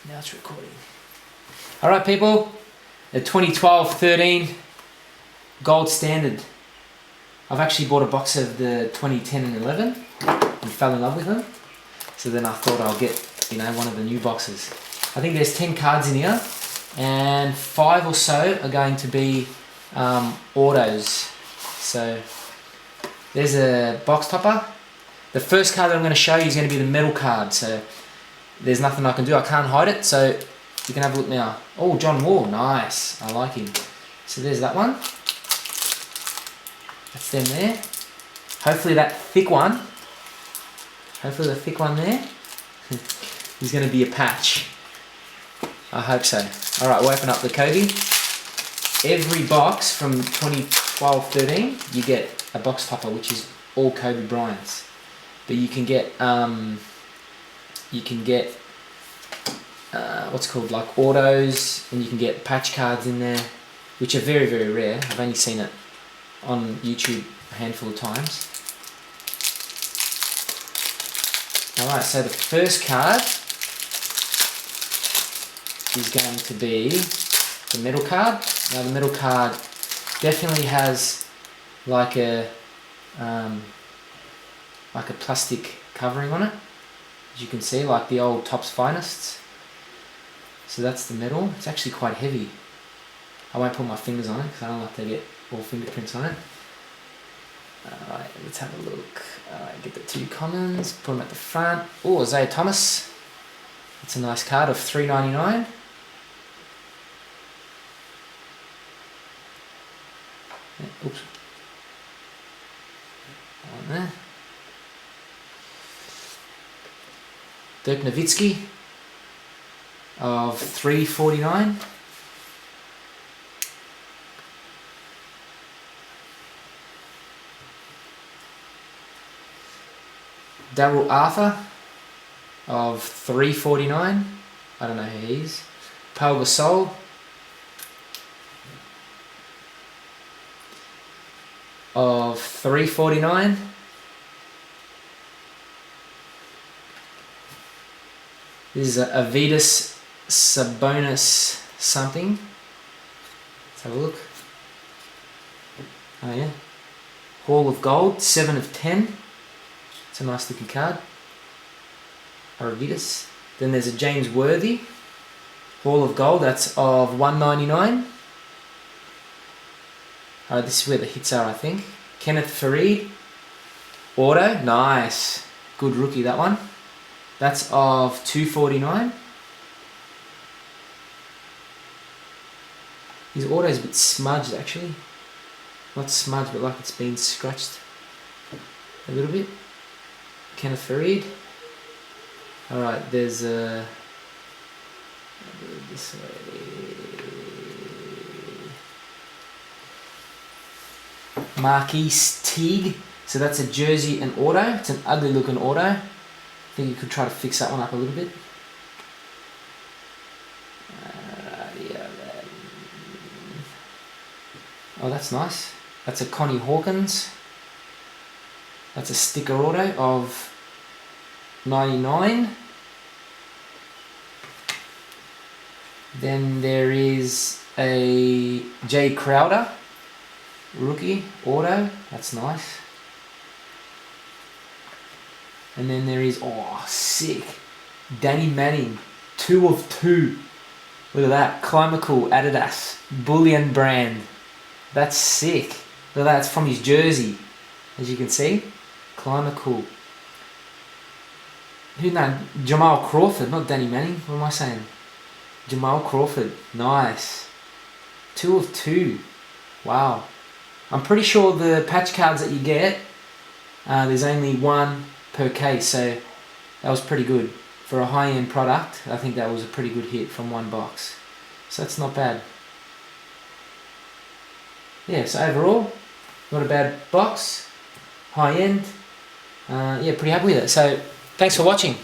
Now it's recording. Alright people, the 2012-13 gold standard. I've actually bought a box of the 2010 and 11 and fell in love with them. So then I thought I'll get, one of the new boxes. I think there's 10 cards in here and 5 or so are going to be autos. So there's a box topper. The first card that I'm going to show you is going to be the metal card. So there's nothing I can do. I can't hide it. So you can have a look now. Oh, John Wall. Nice. I like him. So there's that one. That's them there. Hopefully that thick one. Hopefully the thick one there is going to be a patch. I hope so. Alright, we'll open up the Kobe. Every box from 2012-13 you get a box topper, which is all Kobe Bryant's. But you can get what's called like autos, and you can get patch cards in there, which are very, very rare. I've only seen it on YouTube a handful of times. Alright, so the first card is going to be the metal card. Now the metal card definitely has like a plastic covering on it, as you can see, like the old Topps Finest. So that's the metal. It's actually quite heavy. I won't put my fingers on it because I don't like to get all fingerprints on it. Alright, let's have a look. Alright, get the two commons, put them at the front. Oh, Isaiah Thomas. That's a nice card of $3.99. Oops. On there. Dirk Nowitzki of $3.49. Darryl Arthur of $3.49. I don't know who he is. Paul Gasol of $3.49. This is a Avidas Sabonis something. Let's have a look. Oh yeah. Hall of Gold, 7 of 10. It's a nice looking card. Avidas. Then there's a James Worthy Hall of Gold, that's of $1.99. Alright, this is where the hits are, I think. Kenneth Faried auto, nice. Good rookie, that one. That's of $2.49. His auto is a bit smudged actually. Not smudged, but like it's been scratched a little bit. Kenneth Faried. Alright, there's a... this way. Marquis Teague. So that's a jersey and auto. It's an ugly looking auto. I think you could try to fix that one up a little bit. Oh, that's nice. That's a Connie Hawkins. That's a sticker auto of $99. Then there is a Jay Crowder rookie auto. That's nice. And then there is, oh, sick, Danny Manning, 2 of 2. Look at that, Climacool Adidas Bullion brand. That's sick. Look at that, it's from his jersey, as you can see. Climacool. Who knows? Jamal Crawford, not Danny Manning. What am I saying? Jamal Crawford. Nice. 2 of 2. Wow. I'm pretty sure the patch cards that you get, there's only 1 per case, so that was pretty good. For a high-end product, I think that was a pretty good hit from 1 box. So that's not bad. Yeah, so overall, not a bad box. High-end. Yeah, pretty happy with it. So, thanks for watching.